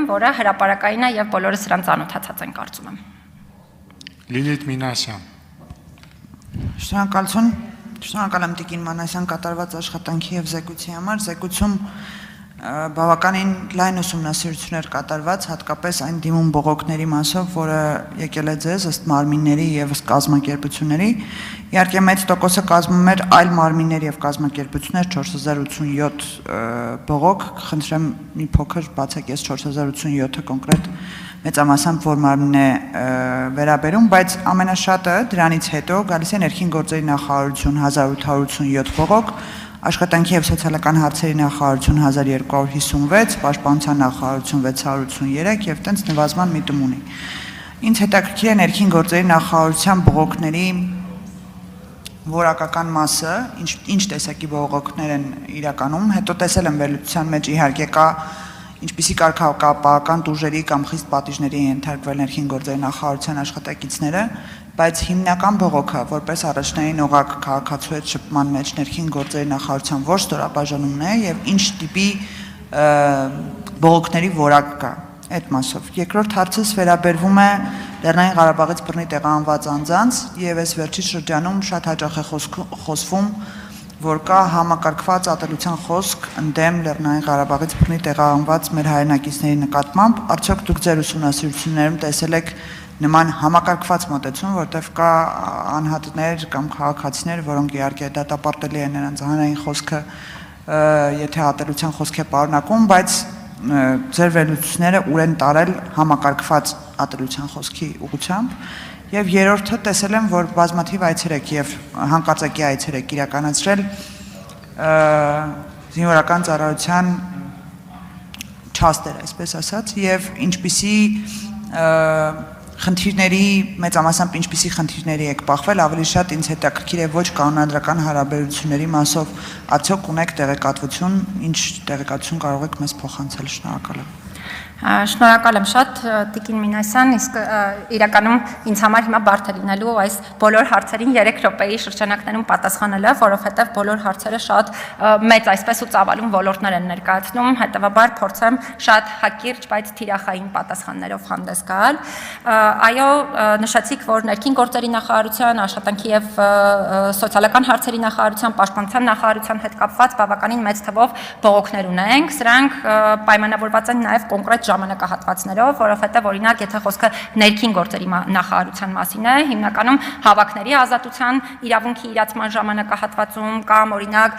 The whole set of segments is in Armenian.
որը հրապարակային է եւ բոլորը սրան ծանոթացած են կարծում եմ։ Լիլիթ Մինասյան։ Շնորհակալ եմ Տիկին Մանասյան կատարված աշխատանքի եւ զեկույցի համար։ Զեկույցում բավականին լայն ուսումնասիրություններ կատարված, հատկապես այն դիմում բողոքների մասով, որը եկել է ձեզ ըստ մարմինների եւ ըստ կազմակերպությունների։ Իհարկե մեծ տոկոսը կազմում էր այլ մարմիններ եւ կազմակերպություններ 4087 բողոք, խնդրեմ մի փոքր բացեք, ես 4087-ը կոնկրետ մեծամասամբ որ մարմին է վերաբերում, բայց ամենաշատը դրանից հետո գալիս է ներքին գործերի նախարարություն 1887 բողոք, Աշխատանքի եւ սոցիալական հարցերի նախարարություն 1256, Պաշտպանության նախարարություն 683 եւ տենց նվազման միտում ունի։ Ինձ հետաքրքիր է ներքին գործերի նախարարության բողոքների որակական մասը, ինչ տեսակի բողոքներ են իրականում, հետո տեսել եմ վերլուծության մեջ իհարկե կա ինչպիսի կարգապահական տուժերի կամ խիստ պատիժների ենթարկվել ներքին գործերի նախարարության աշխատակիցները, բայց հիմնական բողոքը, որպես առաջնային օղակ քաղաքացու հետ շփման մեջ ներքին գործերի նախարարության ոչ ստորաբաժանումն է եւ ինչ տիպի բողոքների որակ կա այդ մասով։ Երկրորդ հարցս վերաբերվում է Լեռնային Ղարաբաղից բռնի տեղահանված անձանց եւ այս վերջի շրջանում շատ հաճախ է խոսվում որ կա համակարգված ատելության խոսք ընդդեմ Լեռնային Ղարաբաղից բռնի տեղահանված մեր հայրենակիցների նկատմամբ, արդյոք դուք ձեր ուսումնասիրություններում տեսել եք նման համակարգված մոտեցում, որտեղ կա անհատներ կամ քաղաքացիներ, որոնք իհարկե դատապարտելի են նրանց հանրային խոսքը, եթե ատելության խոսք է պարունակում, բայց ձեր վերլուծությունները ուր են տարել համակարգված ատելության խոսքի ուղղությամբ։ Եվ երրորդը տեսել եմ, որ բազմաթիվ այցեր եք եւ հանկարծակի այցեր եք իրականացրել զինվորական ծառայության չաստեր, այսպես ասած, եւ ինչպիսի խնդիրների, մեծամասամբ ինչպիսի խնդիրների եք բախվել, ավելի շատ ինձ հետաքրքիր է ոչ կանոնադրական հարաբերությունների մասով, արդյոք ունեք տեղեկատվություն, ինչ տեղեկատվություն կարող եք մեզ փոխանցել, շնորհակալ եմ։ Շնորհակալ եմ շատ Տիկին Մինասյան, իսկ իրականում ինձ համար հիմա բարդ է լինելու այս բոլոր հարցերին 3 րոպեի շրջանակներում պատասխանելը, որովհետև բոլոր հարցերը շատ մեծ այսպես ու ծավալուն ոլորտներ են ներկայացնում, հետևաբար փորձեմ շատ հակիրճ, բայց թիրախային պատասխաններով հանդես գալ։ Այո, նշեցիք, որ ներքին գործերի նախարարության, աշխատանքի եւ սոցիալական հարցերի նախարարության, պաշտպանության նախարարության հետ կապված բավականին մեծ թվով բողոքներ ունենք, սրանք պայմանավորված են նաեւ կոնկրետ ժամանակահատվածներով, որովհետև օրինակ, եթե խոսքը ներքին գործերի նախարարության մասին է, հիմնականում հավաքների ազատության իրավունքի իրացման ժամանակահատվածում կամ օրինակ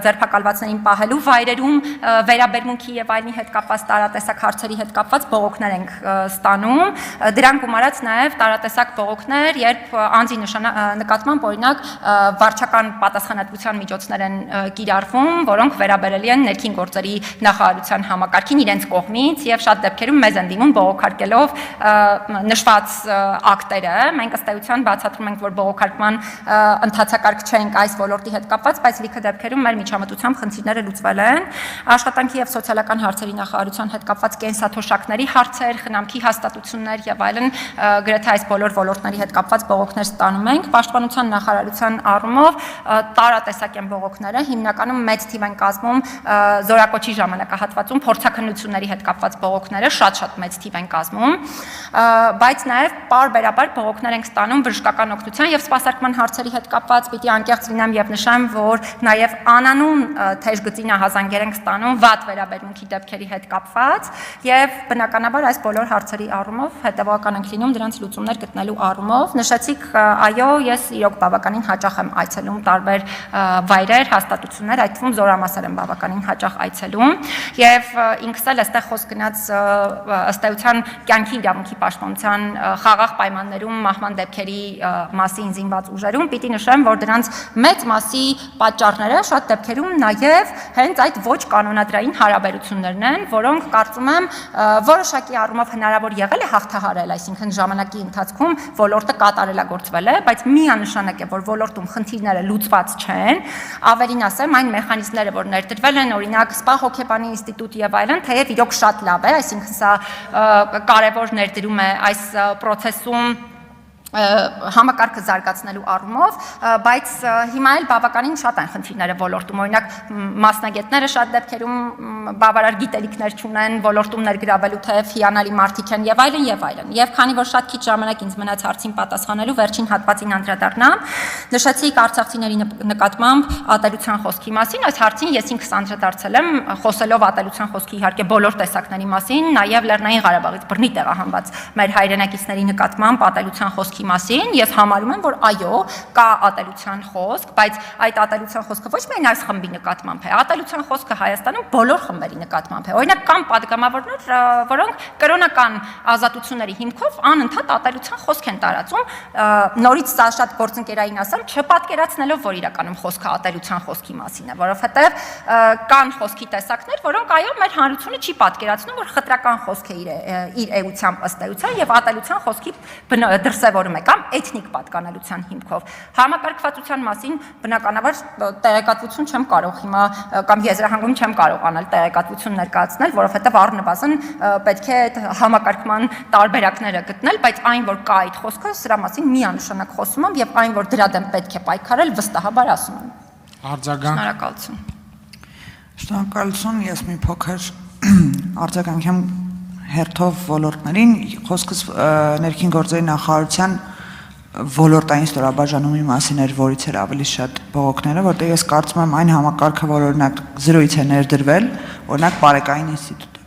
ձերբակալվածներին պահելու վայրերում վերաբերմունքի եւ այլնի հետ կապված տարատեսակ հարցերի հետ կապված բողոքներ ենք ստանում։ Դրանք գումարած նաեւ տարատեսակ բողոքներ, երբ անձի նկատմամբ օրինակ վարչական պատասխանատվության միջոցներ են կիրառվում, որոնք վերաբերելի են ներքին գործերի նախարարության համակարգին իրենց կողմից եւ շատ դեպքերում մեզ են դիմում բողոքարկելով նշված ակտերը։ Մենք ըստ էության բացատրում ենք, որ բողոքարկման ընթացակարգ չենք այս ոլորտի հետ կապված, բայց լիքը դեպքերում մեր միջամտությամբ խնդիրները լուծվել են։ Աշխատանքի եւ սոցիալական հարցերի նախարարության հետ կապված կենսաթոշակների հարցեր, խնամքի հաստատություններ եւ այլն գրեթե այս բոլոր ոլորտների հետ կապված բողոքներ ստանում ենք։ Պաշտպանության նախարարության առումով տարատեսակ են բողոքները, հիմնականում մեծ թիվ են կազմում զորակոչի ժամանակահատվածում փորձաքննությունների հետ կապված բողոքները շատ մեծ թիվ են կազմում, բայց նաև պարբերաբար բողոքներ ենք ստանում բժշկական օգնության եւ սպասարկման հարցերի հետ կապված, պիտի անկեղծ լինեմ եւ նշեմ, որ նաև անանուն թեժգծի նահազանգեր ենք ստանում վատ վերաբերմունքի դեպքերի հետ կապված եւ բնականաբար այս բոլոր հարցերի առումով հետեւական ենք լինում դրանց լուծումներ գտնելու առումով։ Նշեցիք, այո, ես իրոք բավականին հաճախ եմ այցելում տարբեր վայրեր, հաստատություններ, այդ թվում զորամասեր եմ բավականին հաճախ այցելում եւ ինքս էլ այստեղ խոսք գնաց ըստ էության կյանքի իրավունքի պաշտպանության խաղաղ պայմաններում մահվան դեպքերի մասին զինված ուժերում, պիտի նշեմ, որ դրանց մեծ մասի պատճառները շատ դեպքերում նաև հենց այդ ոչ կանոնադրային հարաբերություններն են, որոնք կարծում եմ որոշակի առումով հնարավոր եղել է հաղթահարել, այսինքն ժամանակի ընթացքում ոլորտը կատարելագործվել է, բայց միանշանակ է, որ ոլորտում խնդիրները լուծված չեն, ավելին ասեմ, այն մեխանիզմները, որ ներդրվել են, օրինակ սպա հոգեբանի ինստիտուտ եւ այլն, թեև իրոք շատ լավ է, այսինքն սա կարևոր ներդրում է այս process-ում համակարգը զարգացնելու առումով, բայց հիմա էլ բավականին շատ են խնդիրները ոլորտում, օրինակ մասնագետները շատ դեպքերում բավարար գիտելիքներ չունեն ոլորտում ներգրավելու, թեև հիանալի մարդիկ են եւ այլն եւ այլն։ Եվ քանի որ շատ քիչ ժամանակ ինձ մնաց հարցին պատասխանելու, վերջին հատվածին անդրադառնամ, նշեցիք արցախցիների նկատմամբ ատելության խոսքի մասին, այս հարցին ես ինքս անդրադարձել եմ, խոսելով ատելության խոսքի իհարկե բոլոր տեսակների մասին, նաեւ Լեռնային Ղարաբաղից բռնի տեղահանված մեր հայրենակիցների նկատմամբ ատելության խոսքի մասին, ես համարում եմ, որ այո, կա ատելության խոսք, բայց այդ ատելության խոսքը ոչ միայն այս խմբի նկատմամբ է, ատելության խոսքը Հայաստանում բոլոր խմբերի նկատմամբ է։ Օրինակ կան падգամավորներ, որոնք կրոնական ազատությունների հիմքով անընդհատ ատելության խոսք են տարածում, նորից սա շատ գործընկերային ասեմ, չպատկերացնելով, որ իրականում խոսքը ատելության խոսքի մասին է, որովհետև կան խոսքի տեսակներ, որոնք այո, մեր հանրությունը չի պատկերացնում, որ խտրական խոսք է իր էությամբ ըստ էության եւ ատելության խոսքի դրսևորում է կամ էթնիկ պատկանելության հիմքով։ Համակարգվածության մասին բնականաբար տեղեկատվություն չեմ կարող հիմա կամ եզրահանգում չեմ կարողանալ տեղեկատվություն ներկայացնել, որովհետև առնվազն պետք է համակարգման տարբերակները գտնել, բայց այն որ կա այդ խոսքը, սրա մասին միանշանակ խոսում եմ եւ այն որ դրա դեմ պետք է պայքարել, վստահաբար ասում եմ։ Արձագանք։ Շնորհակալություն։ Շնորհակալություն, ես մի փոքր արձագանք եմ հերթով ոլորտներին, խոսքս ներքին գործերի նախարարության ոլորտային ստորաբաժանումի մասին էր, որից էր ավելի շատ բողոքները, որտեղ ես կարծում եմ այն համակարգը, որ օրինակ զրույց է ներդրվել, օրինակ Պարեկային ինստիտուտը,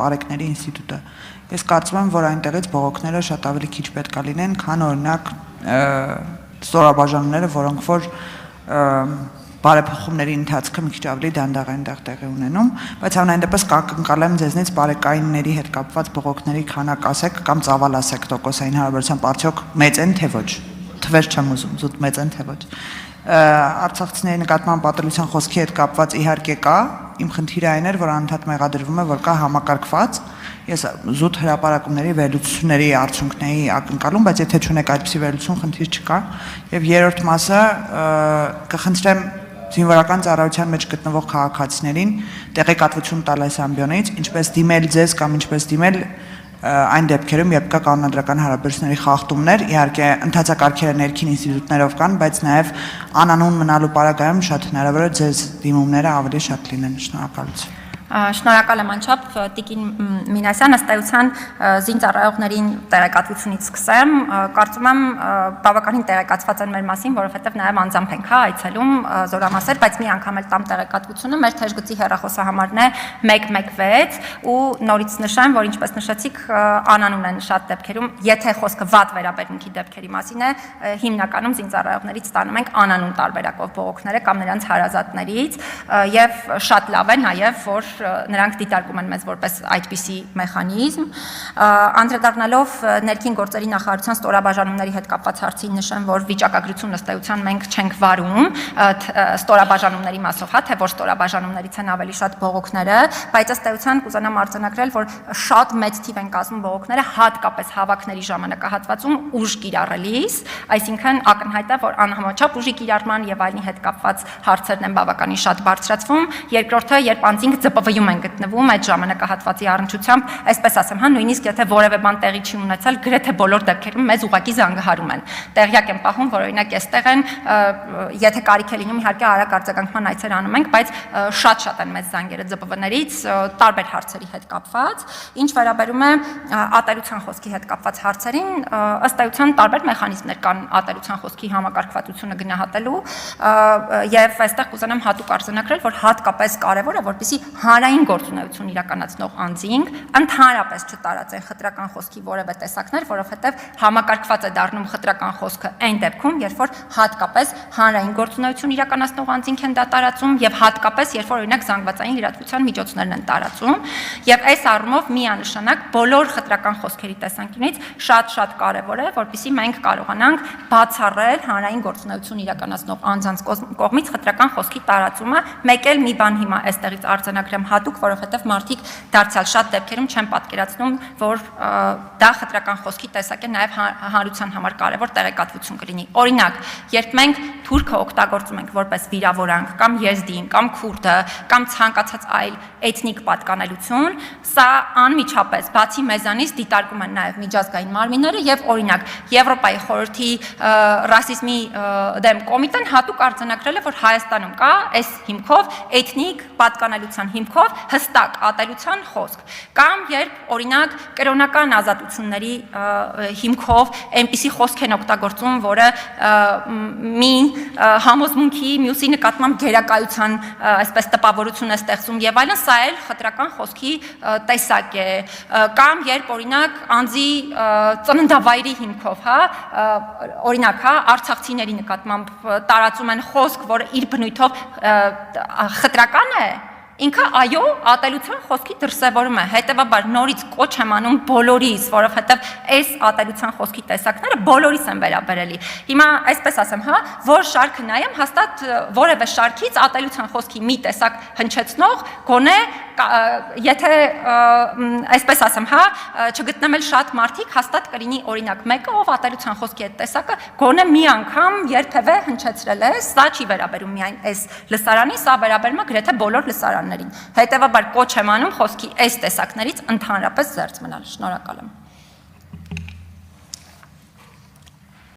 Պարեկների ինստիտուտը, ես կարծում եմ, որ այնտեղից բողոքները շատ ավելի քիչ պետք է լինեն, քան օրինակ ստորաբաժանումները, որոնք որ բարեփոխումների ընթացքը մի քիչ ավելի դանդաղ են տեղի ունենում, բայց ամենայն դեպս կընկալեմ ձեզնից բարեկայինների հետ կապված բողոքների քանակ ասեք կամ ծավալ ասեք տոկոսային հարաբերությամբ արդյոք մեծ են թե ոչ։ Թվեր չեմ ուզում, զուտ մեծ են թե ոչ։ Արցախցիների նկատմամբ ատելության խոսքի հետ կապված իհարկե կա, իմ խնդիրը այն էր, որ անընդհատ մեղադրվում է, որ կա համակարգված, ես զուտ հրապարակումների վերլուծությունների արդյունքների ակնկալում, բայց եթե չունեք այդպիսի վերլուծություն, խնդիր չկա։ Եվ երրորդ մասը կխնդրեմ զինվորական ծառայության մեջ գտնվող քաղաքացիներին տեղեկատվություն տալ այս ամբիոնից, ինչպես դիմել ձեզ կամ ինչպես դիմել այն դեպքերում, երբ կա կանոնադրական հարաբերությունների խախտումներ, իհարկե ընթացակարգերը ներքին ինստիտուտներով կան, բայց նաև անանուն մնալու պարագայում շատ հնարավոր է ձեզ դիմումները ավելի շատ լինեն։ Շնորհակալություն։ Շնորհակալ եմ անչափ Տիկին Մինասյան, ըստ էության զինծառայողներին տեղեկատվությունից սկսեմ, կարծում եմ բավականին տեղեկացված են մեր մասին, որովհետև նաև անձամբ ենք այցելում զորամասեր, բայց մի անգամ էլ տամ տեղեկատվությունը, մեր թեժգծի հեռախոսահամարն է 116 ու նորից նշեմ, որ ինչպես նշեցիք, անանուն են շատ դեպքերում, եթե խոսքը վատ վերաբերմունքի դեպքերի մասին է, հիմնականում զինծառայողներից ստանում ենք անանուն տարբերակով բողոքները կամ նրանց հարազատներից եւ շատ լավ է նաև որ նրանք դիտարկում են մեզ որպես այդպիսի մեխանիզմ, անդրադառնալով ներքին գործերի նախարարության ստորաբաժանումների հետ կապված հարցին նշեմ, որ վիճակագրություն ըստ էության մենք չենք վարում ստորաբաժանումների մասով, հա, թե որ ստորաբաժանումներից են ավելի շատ բողոքները, բայց ըստ էության կուզենամ արձանագրել, որ շատ մեծ թիվ են կազմում բողոքները, հատկապես հավաքների ժամանակահատվածում ուժ կիրառելիս, այսինքն ակնհայտ է, որ անհամաչափ ուժի կիրառման եւ այլնի հետ կապված հարցերն են բավականին շատ բարձրացվում, երկրորդը, երբ անձինք ԶՊՎ-ում են գտնվում այդ ժամանակահատվածի առնչությամբ, այսպես ասեմ, հա, նույնիսկ եթե որևէ բան տեղի չի ունեցել, գրեթե բոլոր դեպքերում մեզ ուղղակի զանգահարում են։ Տեղյակ եմ պահում, որ օրինակ այստեղ են, եթե կարիք է լինում, իհարկե արագ արձագանքման այցեր անում ենք, բայց շատ են մեծ զանգերը ԶՊՎ-ներից տարբեր հարցերի հետ կապված։ Ինչ վերաբերում է ատելության խոսքի հետ կապված հարցերին, ըստ էության տարբեր մեխանիզմներ կան ատելության խոսքի համակարգվածությունը գնահատելու, եւ այստեղ կուզենամ հատուկ արձանագրել, որ հատկապես կարեւոր է, որպեսզի հանրային գործունեություն իրականացնող անձինք ընդհանրապես չտարածեն խտրական խոսքի որևէ տեսակներ, որովհետև համակարգված է դառնում խտրական խոսքը այն դեպքում, երբ որ հատկապես հանրային գործունեություն իրականացնող անձինք են դա տարածում եւ հատկապես երբ որ օրինակ զանգվածային լրատվության միջոցներն են տարածում եւ այս առումով միանշանակ բոլոր խտրական խոսքերի տեսանկյունից շատ կարեւոր է, որպեսզի մենք կարողանանք բացառել հանրային գործունեություն իրականացնող անձանց կողմից խտրական խոսքի տարածումը, մեկ էլ մի բան հիմա այստեղից արձանագրեմ հատուկ, որովհետև մարդիկ դարձյալ շատ դեպքերում չեն պատկերացնում, որ դա խտրական խոսքի տեսակ է, նաև հանրության համար կարևոր տեղեկատվություն կլինի։ Օրինակ, երբ մենք թուրքը օգտագործում ենք որպես վիրավորանք, կամ եզդին, կամ քուրդը, կամ ցանկացած այլ էթնիկ պատկանելություն, սա անմիջապես բացի մեզանից դիտարկում են նաև միջազգային մարմինները եւ օրինակ Եվրոպայի խորհրդի ռասիզմի դեմ կոմիտեն հատուկ արձանագրել է, որ Հայաստանում կա այս հիմքով էթնիկ պատկանելության հիմքով հստակ ատելության խոսք, կամ երբ օրինակ կրոնական ազատությունների հիմքով այնպիսի խոսք են օգտագործում, որը մի համոզմունքի մյուսի նկատմամբ գերակայության այսպես տպավորություն է ստեղծում եւ այլն, սա էլ խտրական խոսքի տեսակ է, կամ երբ օրինակ անձի ծննդավայրի հիմքով, հա, օրինակ, հա, արցախցիների նկատմամբ տարածում են խոսք, որը իր բնույթով խտրական է, ինքը այո, ատելության խոսքի դրսևորում է, հետևաբար նորից կոչ եմ անում բոլորիս, որովհետև այս ատելության խոսքի տեսակները բոլորիս են վերաբերելի։ Հիմա այսպես ասեմ, հա, որ շարքը նայեմ, հաստատ որևէ շարքից ատելության խոսքի մի տեսակ հնչեցնող, գոնե եթե այսպես ասեմ, հա, չգտնեմ էլ շատ մարդիկ, հաստատ կլինի օրինակ մեկը, ով ատելության խոսքի այդ տեսակը գոնե մի անգամ երբևէ հնչեցրել է, սա չի վերաբերում միայն այս լսարանին, սա վերաբերում է գրեթե բոլոր լսարաններին։ Հետևաբար կոչ եմ անում խոսքի այս տեսակներից ընդհանրապես զերծ մնալ։ Շնորհակալ եմ։